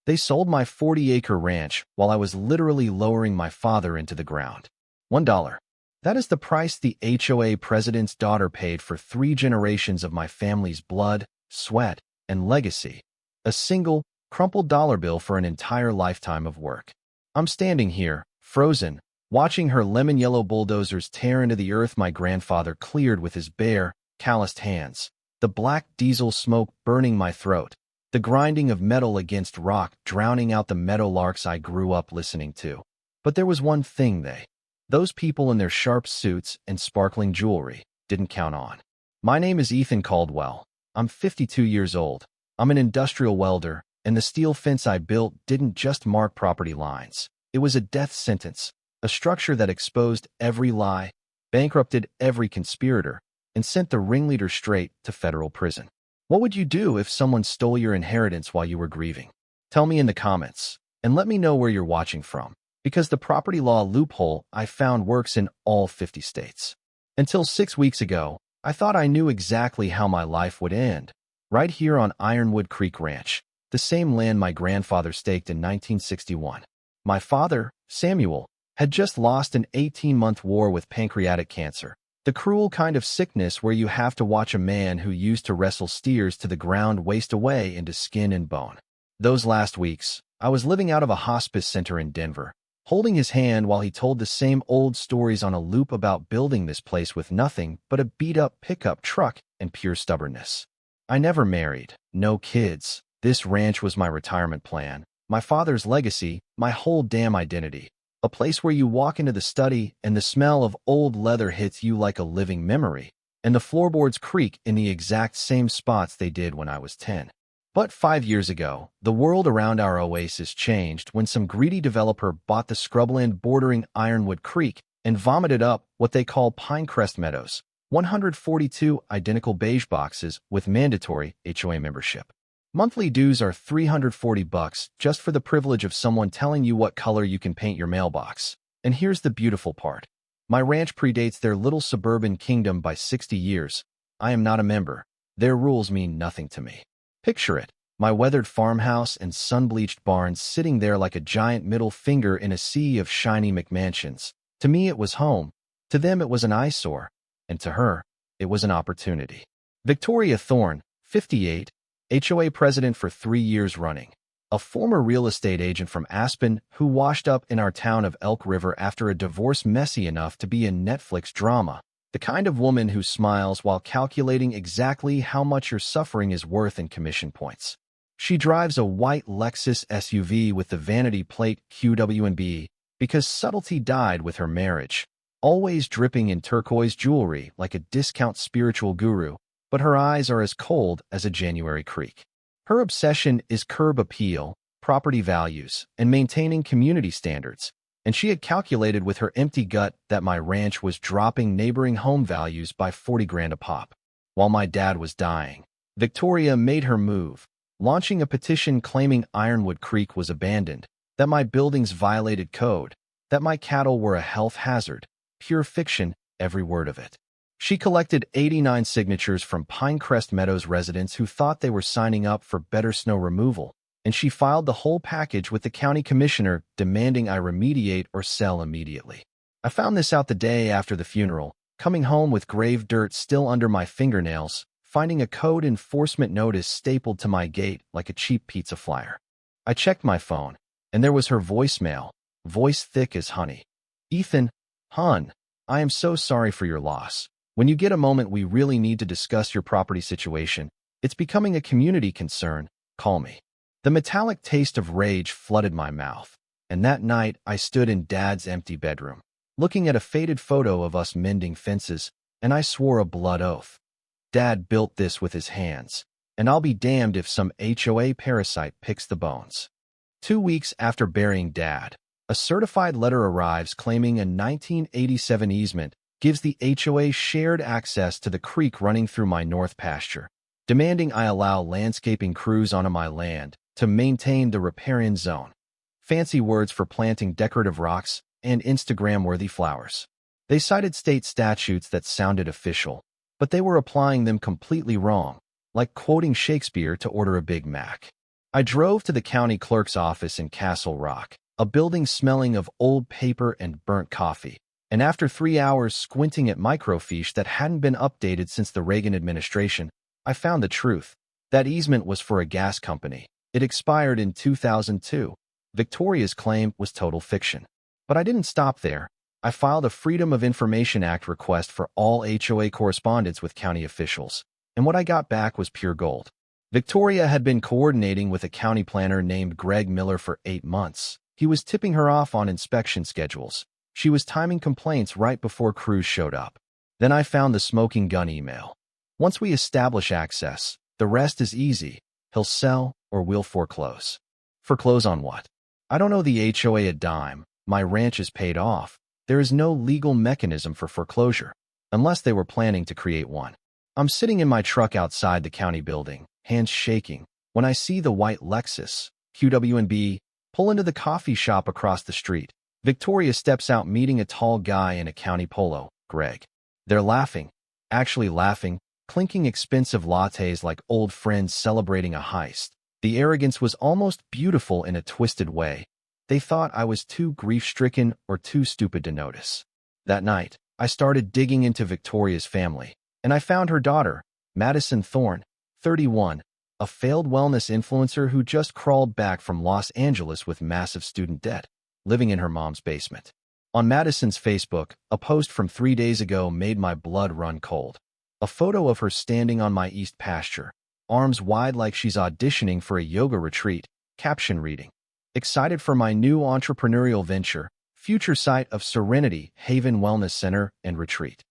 They sold my 40-acre ranch while I was literally lowering my father into the ground. $1. That is the price the HOA president's daughter paid for 3 generations of my family's blood, sweat, and legacy. A single, crumpled dollar bill for an entire lifetime of work. I'm standing here, frozen, watching her lemon-yellow bulldozers tear into the earth my grandfather cleared with his bare, calloused hands. The black diesel smoke burning my throat. The grinding of metal against rock drowning out the meadowlarks I grew up listening to. But there was one thing those people in their sharp suits and sparkling jewelry didn't count on. My name is Ethan Caldwell. I'm 52 years old. I'm an industrial welder, and the steel fence I built didn't just mark property lines. It was a death sentence, a structure that exposed every lie, bankrupted every conspirator, and sent the ringleader straight to federal prison. What would you do if someone stole your inheritance while you were grieving? Tell me in the comments, and let me know where you're watching from, because the property law loophole I found works in all 50 states. Until 6 weeks ago, I thought I knew exactly how my life would end, right here on Ironwood Creek Ranch, the same land my grandfather staked in 1961. My father, Samuel, had just lost an 18-month war with pancreatic cancer. The cruel kind of sickness where you have to watch a man who used to wrestle steers to the ground waste away into skin and bone. Those last weeks, I was living out of a hospice center in Denver, holding his hand while he told the same old stories on a loop about building this place with nothing but a beat-up pickup truck and pure stubbornness. I never married, no kids. This ranch was my retirement plan, my father's legacy, my whole damn identity. A place where you walk into the study and the smell of old leather hits you like a living memory, and the floorboards creak in the exact same spots they did when I was 10. But 5 years ago, the world around our oasis changed when some greedy developer bought the scrubland bordering Ironwood Creek and vomited up what they call Pinecrest Meadows, 142 identical beige boxes with mandatory HOA membership. Monthly dues are $340 just for the privilege of someone telling you what color you can paint your mailbox. And here's the beautiful part. My ranch predates their little suburban kingdom by 60 years. I am not a member. Their rules mean nothing to me. Picture it, my weathered farmhouse and sun-bleached barns sitting there like a giant middle finger in a sea of shiny McMansions. To me it was home, to them it was an eyesore, and to her, it was an opportunity. Victoria Thorne, 58, HOA president for 3 years running, a former real estate agent from Aspen who washed up in our town of Elk River after a divorce messy enough to be a Netflix drama, the kind of woman who smiles while calculating exactly how much your suffering is worth in commission points. She drives a white Lexus SUV with the vanity plate QW&B because subtlety died with her marriage, always dripping in turquoise jewelry like a discount spiritual guru, but her eyes are as cold as a January creek. Her obsession is curb appeal, property values, and maintaining community standards, and she had calculated with her empty gut that my ranch was dropping neighboring home values by 40 grand a pop. While my dad was dying, Victoria made her move, launching a petition claiming Ironwood Creek was abandoned, that my buildings violated code, that my cattle were a health hazard. Pure fiction, every word of it. She collected 89 signatures from Pinecrest Meadows residents who thought they were signing up for better snow removal, and she filed the whole package with the county commissioner demanding I remediate or sell immediately. I found this out the day after the funeral, coming home with grave dirt still under my fingernails, finding a code enforcement notice stapled to my gate like a cheap pizza flyer. I checked my phone, and there was her voicemail, voice thick as honey. Ethan, hon, I am so sorry for your loss. When you get a moment, we really need to discuss your property situation. It's becoming a community concern. Call me. The metallic taste of rage flooded my mouth, and that night I stood in Dad's empty bedroom, looking at a faded photo of us mending fences, and I swore a blood oath. Dad built this with his hands, and I'll be damned if some HOA parasite picks the bones. 2 weeks after burying Dad, a certified letter arrives claiming a 1987 easement gives the HOA shared access to the creek running through my north pasture, demanding I allow landscaping crews onto my land to maintain the riparian zone. Fancy words for planting decorative rocks and Instagram-worthy flowers. They cited state statutes that sounded official, but they were applying them completely wrong, like quoting Shakespeare to order a Big Mac. I drove to the county clerk's office in Castle Rock, a building smelling of old paper and burnt coffee. And after 3 hours squinting at microfiche that hadn't been updated since the Reagan administration, I found the truth. That easement was for a gas company. It expired in 2002. Victoria's claim was total fiction. But I didn't stop there. I filed a Freedom of Information Act request for all HOA correspondence with county officials, and what I got back was pure gold. Victoria had been coordinating with a county planner named Greg Miller for 8 months. He was tipping her off on inspection schedules. She was timing complaints right before crews showed up. Then I found the smoking gun email. Once we establish access, the rest is easy. He'll sell or we'll foreclose. Foreclose on what? I don't owe the HOA a dime. My ranch is paid off. There is no legal mechanism for foreclosure, unless they were planning to create one. I'm sitting in my truck outside the county building, hands shaking, when I see the white Lexus, QW&B, pull into the coffee shop across the street. Victoria steps out meeting a tall guy in a county polo, Greg. They're laughing, actually laughing, clinking expensive lattes like old friends celebrating a heist. The arrogance was almost beautiful in a twisted way. They thought I was too grief-stricken or too stupid to notice. That night, I started digging into Victoria's family, and I found her daughter, Madison Thorne, 31, a failed wellness influencer who just crawled back from Los Angeles with massive student debt, living in her mom's basement. On Madison's Facebook, a post from 3 days ago made my blood run cold. A photo of her standing on my east pasture, arms wide like she's auditioning for a yoga retreat, caption reading, "Excited for my new entrepreneurial venture, future site of Serenity Haven Wellness Center and Retreat."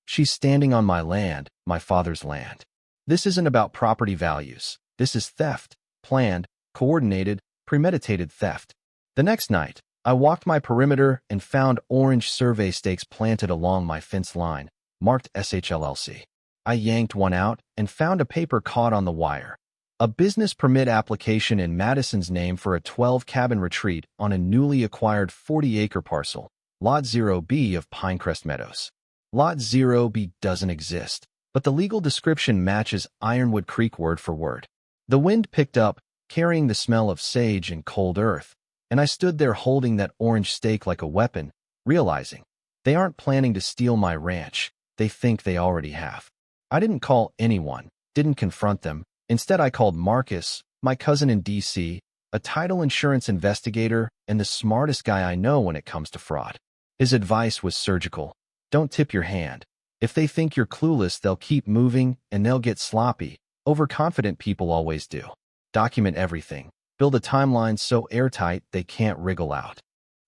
She's standing on my land, my father's land. This isn't about property values. This is theft, planned, coordinated, premeditated theft. The next night, I walked my perimeter and found orange survey stakes planted along my fence line, marked SHLLC. I yanked one out and found a paper caught on the wire. A business permit application in Madison's name for a 12-cabin retreat on a newly acquired 40-acre parcel, Lot 0B of Pinecrest Meadows. Lot 0B doesn't exist, but the legal description matches Ironwood Creek word for word. The wind picked up, carrying the smell of sage and cold earth, and I stood there holding that orange stake like a weapon, realizing they aren't planning to steal my ranch. They think they already have. I didn't call anyone, didn't confront them. Instead, I called Marcus, my cousin in D.C., a title insurance investigator and the smartest guy I know when it comes to fraud. His advice was surgical. Don't tip your hand. If they think you're clueless, they'll keep moving and they'll get sloppy. Overconfident people always do. Document everything. Build a timeline so airtight they can't wriggle out.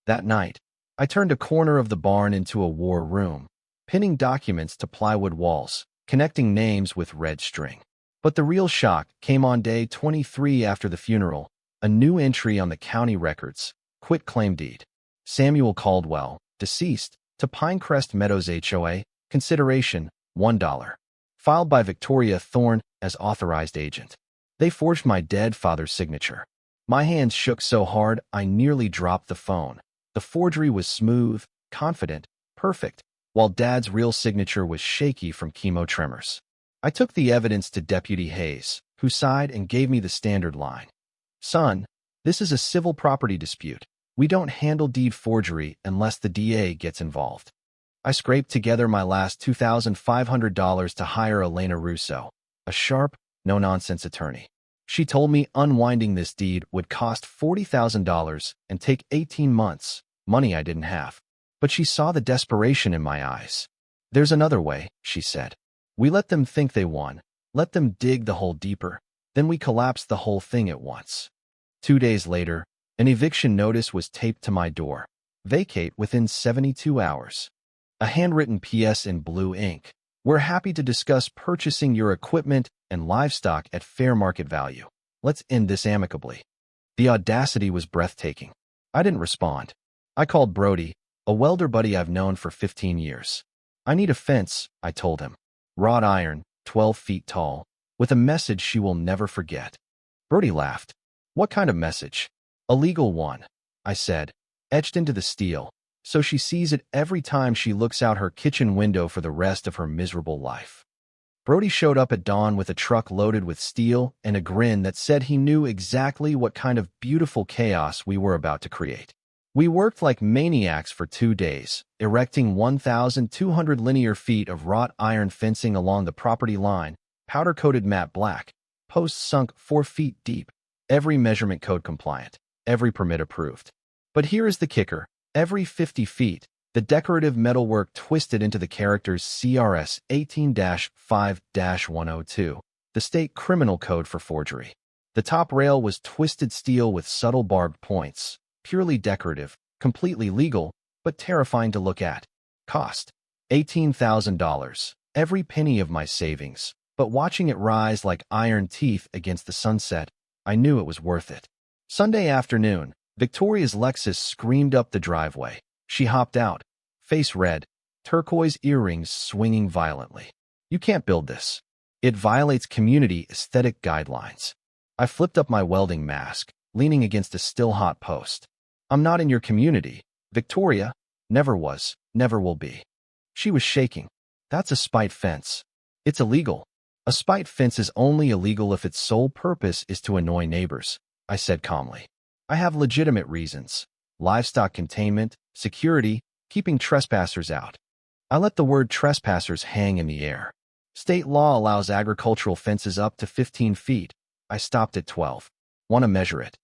That night, I turned a corner of the barn into a war room, pinning documents to plywood walls, connecting names with red string. But the real shock came on day 23 after the funeral, a new entry on the county records, quit claim deed. Samuel Caldwell, deceased, to Pinecrest Meadows HOA, consideration, $1. Filed by Victoria Thorne as authorized agent. They forged my dead father's signature. My hands shook so hard I nearly dropped the phone. The forgery was smooth, confident, perfect, while Dad's real signature was shaky from chemo tremors. I took the evidence to Deputy Hayes, who sighed and gave me the standard line. "Son, this is a civil property dispute. We don't handle deed forgery unless the DA gets involved." I scraped together my last $2,500 to hire Elena Russo, a sharp, no-nonsense attorney. She told me unwinding this deed would cost $40,000 and take 18 months, money I didn't have. But she saw the desperation in my eyes. "There's another way," she said. "We let them think they won, let them dig the hole deeper, then we collapse the whole thing at once." 2 days later, an eviction notice was taped to my door. Vacate within 72 hours. A handwritten PS in blue ink. "We're happy to discuss purchasing your equipment and livestock at fair market value. Let's end this amicably." The audacity was breathtaking. I didn't respond. I called Brody, a welder buddy I've known for 15 years. "I need a fence," I told him. "Wrought iron, 12 feet tall, with a message she will never forget." Brody laughed. "What kind of message?" "A legal one," I said, "etched into the steel, so she sees it every time she looks out her kitchen window for the rest of her miserable life." Brody showed up at dawn with a truck loaded with steel and a grin that said he knew exactly what kind of beautiful chaos we were about to create. We worked like maniacs for 2 days, erecting 1,200 linear feet of wrought iron fencing along the property line, powder-coated matte black, posts sunk 4 feet deep, every measurement code compliant, every permit approved. But here is the kicker. Every 50 feet, the decorative metalwork twisted into the characters CRS 18-5-102, the state criminal code for forgery. The top rail was twisted steel with subtle barbed points, purely decorative, completely legal, but terrifying to look at. Cost: $18,000, every penny of my savings, but watching it rise like iron teeth against the sunset, I knew it was worth it. Sunday afternoon, Victoria's Lexus screamed up the driveway. She hopped out, face red, turquoise earrings swinging violently. "You can't build this. It violates community aesthetic guidelines." I flipped up my welding mask, leaning against a still-hot post. "I'm not in your community, Victoria. Never was, never will be." She was shaking. "That's a spite fence. It's illegal." "A spite fence is only illegal if its sole purpose is to annoy neighbors," I said calmly. "I have legitimate reasons: livestock containment, security, keeping trespassers out." I let the word trespassers hang in the air. "State law allows agricultural fences up to 15 feet. I stopped at 12. Want to measure it?"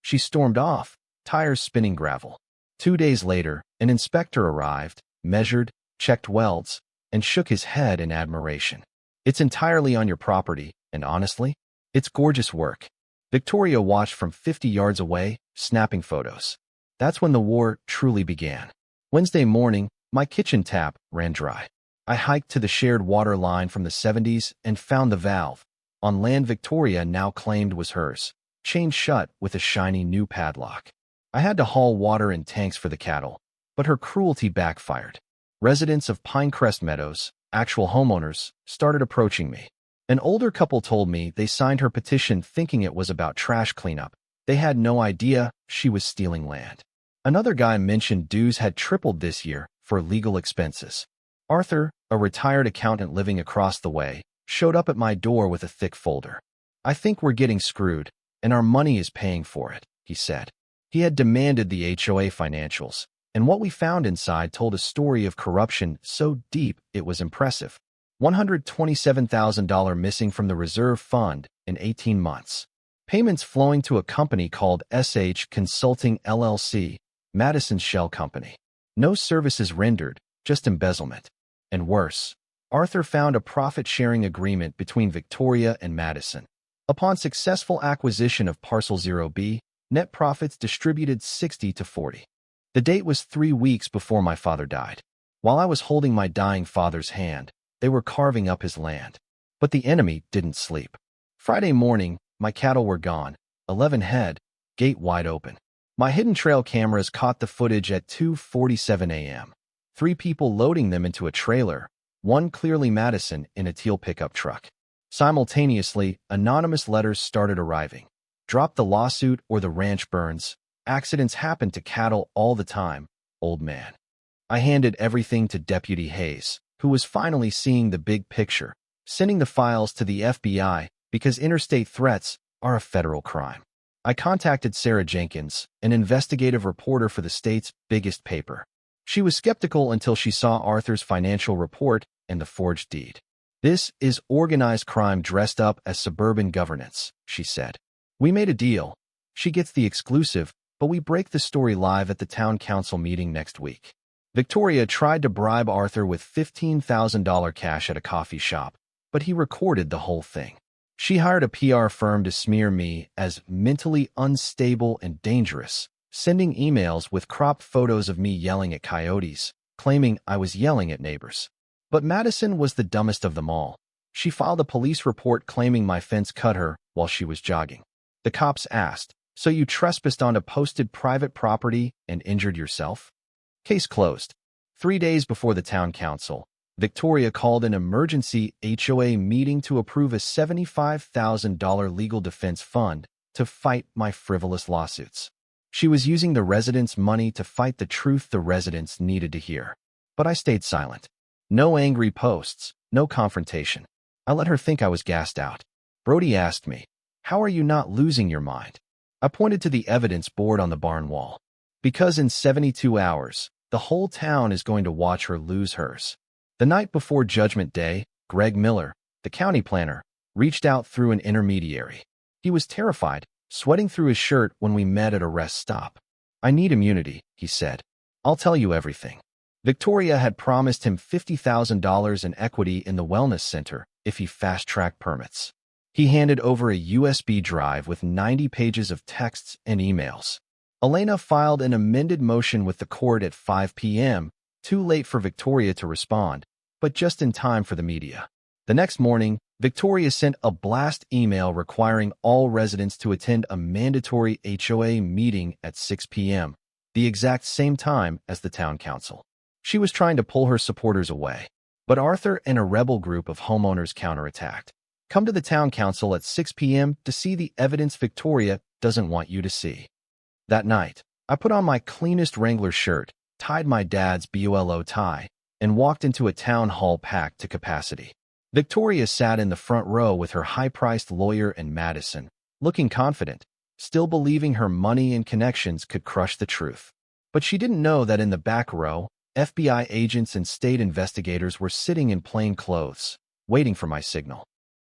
She stormed off, tires spinning gravel. 2 days later, an inspector arrived, measured, checked welds, and shook his head in admiration. "It's entirely on your property, and honestly, it's gorgeous work." Victoria watched from 50 yards away, snapping photos. That's when the war truly began. Wednesday morning, my kitchen tap ran dry. I hiked to the shared water line from the 70s and found the valve, on land Victoria now claimed was hers, chained shut with a shiny new padlock. I had to haul water in tanks for the cattle, but her cruelty backfired. Residents of Pinecrest Meadows, actual homeowners, started approaching me. An older couple told me they signed her petition thinking it was about trash cleanup. They had no idea she was stealing land. Another guy mentioned dues had tripled this year for legal expenses. Arthur, a retired accountant living across the way, showed up at my door with a thick folder. "I think we're getting screwed, and our money is paying for it," he said. He had demanded the HOA financials, and what we found inside told a story of corruption so deep it was impressive. $127,000 missing from the reserve fund in 18 months. Payments flowing to a company called SH Consulting LLC, Madison's shell company. No services rendered, just embezzlement. And worse, Arthur found a profit-sharing agreement between Victoria and Madison. Upon successful acquisition of Parcel 0B, net profits distributed 60-40. The date was 3 weeks before my father died. While I was holding my dying father's hand, they were carving up his land. But the enemy didn't sleep. Friday morning, my cattle were gone, 11 head, gate wide open. My hidden trail cameras caught the footage at 2:47 a.m. 3 people loading them into a trailer, one clearly Madison in a teal pickup truck. Simultaneously, anonymous letters started arriving. "Drop the lawsuit or the ranch burns. Accidents happen to cattle all the time, old man." I handed everything to Deputy Hayes, who was finally seeing the big picture, sending the files to the FBI because interstate threats are a federal crime. I contacted Sarah Jenkins, an investigative reporter for the state's biggest paper. She was skeptical until she saw Arthur's financial report and the forged deed. "This is organized crime dressed up as suburban governance," she said. "We made a deal. She gets the exclusive, but we break the story live at the town council meeting next week." Victoria tried to bribe Arthur with $15,000 cash at a coffee shop, but he recorded the whole thing. She hired a PR firm to smear me as mentally unstable and dangerous, sending emails with cropped photos of me yelling at coyotes, claiming I was yelling at neighbors. But Madison was the dumbest of them all. She filed a police report claiming my fence cut her while she was jogging. The cops asked, "So you trespassed onto posted private property and injured yourself?" Case closed. 3 days before the town council, Victoria called an emergency HOA meeting to approve a $75,000 legal defense fund to fight my frivolous lawsuits. She was using the residents' money to fight the truth the residents needed to hear. But I stayed silent. No angry posts, no confrontation. I let her think I was gassed out. Brody asked me, "How are you not losing your mind?" I pointed to the evidence board on the barn wall. "Because in 72 hours, the whole town is going to watch her lose hers." The night before Judgment Day, Greg Miller, the county planner, reached out through an intermediary. He was terrified, sweating through his shirt when we met at a rest stop. "I need immunity," he said. "I'll tell you everything." Victoria had promised him $50,000 in equity in the wellness center if he fast-tracked permits. He handed over a USB drive with 90 pages of texts and emails. Elena filed an amended motion with the court at 5 p.m., too late for Victoria to respond, but just in time for the media. The next morning, Victoria sent a blast email requiring all residents to attend a mandatory HOA meeting at 6 p.m., the exact same time as the town council. She was trying to pull her supporters away, but Arthur and a rebel group of homeowners counterattacked. "Come to the town council at 6 p.m. to see the evidence Victoria doesn't want you to see." That night, I put on my cleanest Wrangler shirt, tied my dad's BULO tie, and walked into a town hall packed to capacity. Victoria sat in the front row with her high-priced lawyer and Madison, looking confident, still believing her money and connections could crush the truth. But she didn't know that in the back row, FBI agents and state investigators were sitting in plain clothes, waiting for my signal.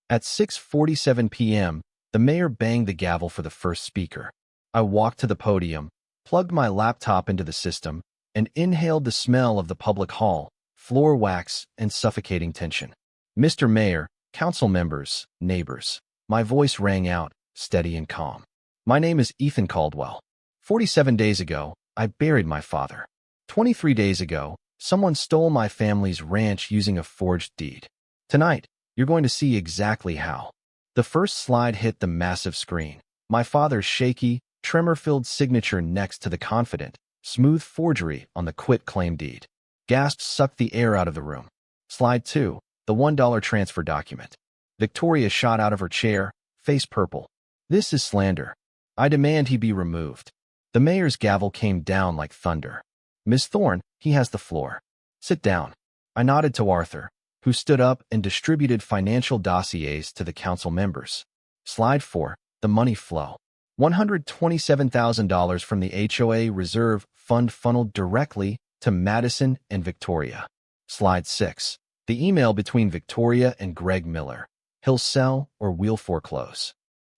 At 6:47 p.m., the mayor banged the gavel for the first speaker. I walked to the podium, plugged my laptop into the system, and inhaled the smell of the public hall, floor wax, and suffocating tension. "Mr. Mayor, council members, neighbors," my voice rang out, steady and calm. "My name is Ethan Caldwell. 47 days ago, I buried my father. 23 days ago, someone stole my family's ranch using a forged deed. Tonight, you're going to see exactly how." The first slide hit the massive screen. My father's shaky, tremor-filled signature next to the confident, smooth forgery on the quit-claim deed. Gasps sucked the air out of the room. Slide 2. The $1 transfer document. Victoria shot out of her chair, face purple. "This is slander. I demand he be removed." The mayor's gavel came down like thunder. "Miss Thorne, he has the floor. Sit down." I nodded to Arthur, who stood up and distributed financial dossiers to the council members. Slide 4. The money flow. $127,000 from the HOA reserve fund funneled directly to Madison and Victoria. Slide 6. The email between Victoria and Greg Miller. "He'll sell or we'll foreclose."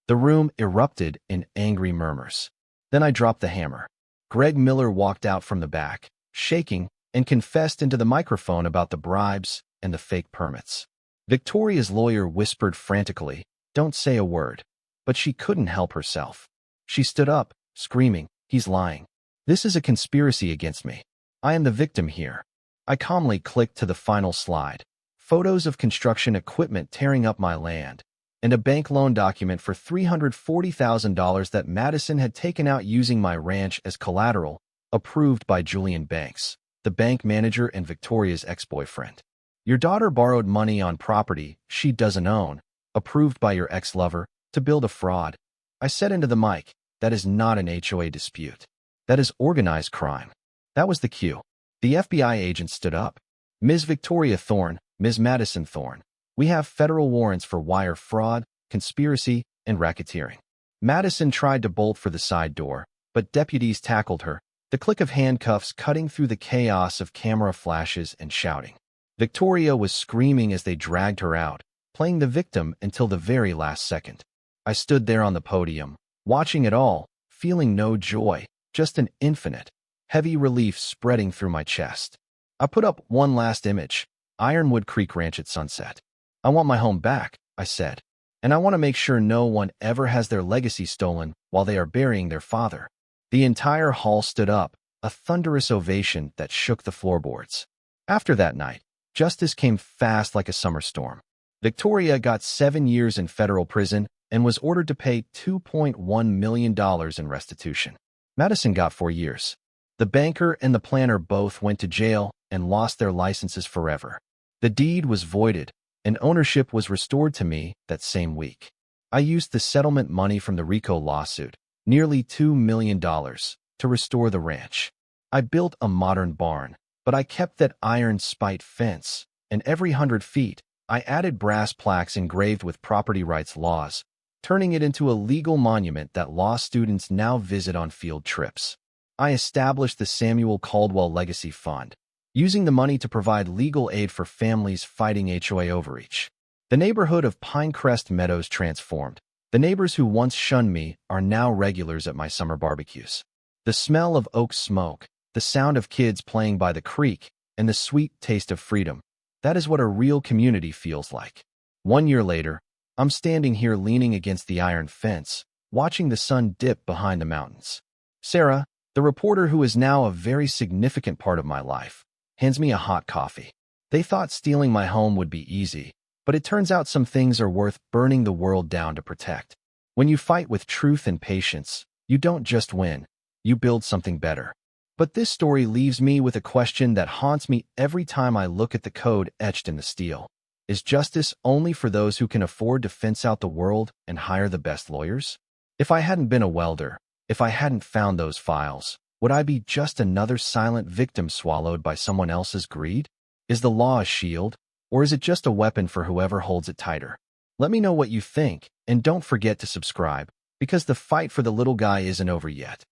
The room erupted in angry murmurs. Then I dropped the hammer. Greg Miller walked out from the back, shaking, and confessed into the microphone about the bribes and the fake permits. Victoria's lawyer whispered frantically, "Don't say a word." But she couldn't help herself. She stood up, screaming, "He's lying. This is a conspiracy against me. I am the victim here." I calmly clicked to the final slide. Photos of construction equipment tearing up my land, and a bank loan document for $340,000 that Madison had taken out using my ranch as collateral, approved by Julian Banks, the bank manager and Victoria's ex-boyfriend. "Your daughter borrowed money on property she doesn't own, approved by your ex-lover, to build a fraud." I said into the mic, "That is not an HOA dispute. That is organized crime." That was the cue. The FBI agent stood up. "Ms. Victoria Thorne, Ms. Madison Thorne, we have federal warrants for wire fraud, conspiracy, and racketeering." Madison tried to bolt for the side door, but deputies tackled her, the click of handcuffs cutting through the chaos of camera flashes and shouting. Victoria was screaming as they dragged her out, playing the victim until the very last second. I stood there on the podium, watching it all, feeling no joy, just an infinite, heavy relief spreading through my chest. I put up one last image, Ironwood Creek Ranch at sunset. "I want my home back," I said, "and I want to make sure no one ever has their legacy stolen while they are burying their father." The entire hall stood up, a thunderous ovation that shook the floorboards. After that night, justice came fast like a summer storm. Victoria got 7 years in federal prison and was ordered to pay $2.1 million in restitution. Madison got 4 years. The banker and the planner both went to jail and lost their licenses forever. The deed was voided, and ownership was restored to me that same week. I used the settlement money from the RICO lawsuit, nearly $2 million, to restore the ranch. I built a modern barn, but I kept that iron spite fence, and every 100 feet, I added brass plaques engraved with property rights laws, turning it into a legal monument that law students now visit on field trips. I established the Samuel Caldwell Legacy Fund, using the money to provide legal aid for families fighting HOA overreach. The neighborhood of Pinecrest Meadows transformed. The neighbors who once shunned me are now regulars at my summer barbecues. The smell of oak smoke, the sound of kids playing by the creek, and the sweet taste of freedom. That is what a real community feels like. 1 year later, I'm standing here leaning against the iron fence, watching the sun dip behind the mountains. Sarah, the reporter who is now a very significant part of my life, hands me a hot coffee. They thought stealing my home would be easy, but it turns out some things are worth burning the world down to protect. When you fight with truth and patience, you don't just win, you build something better. But this story leaves me with a question that haunts me every time I look at the code etched in the steel. Is justice only for those who can afford to fence out the world and hire the best lawyers? If I hadn't been a welder, if I hadn't found those files, would I be just another silent victim swallowed by someone else's greed? Is the law a shield, or is it just a weapon for whoever holds it tighter? Let me know what you think, and don't forget to subscribe, because the fight for the little guy isn't over yet.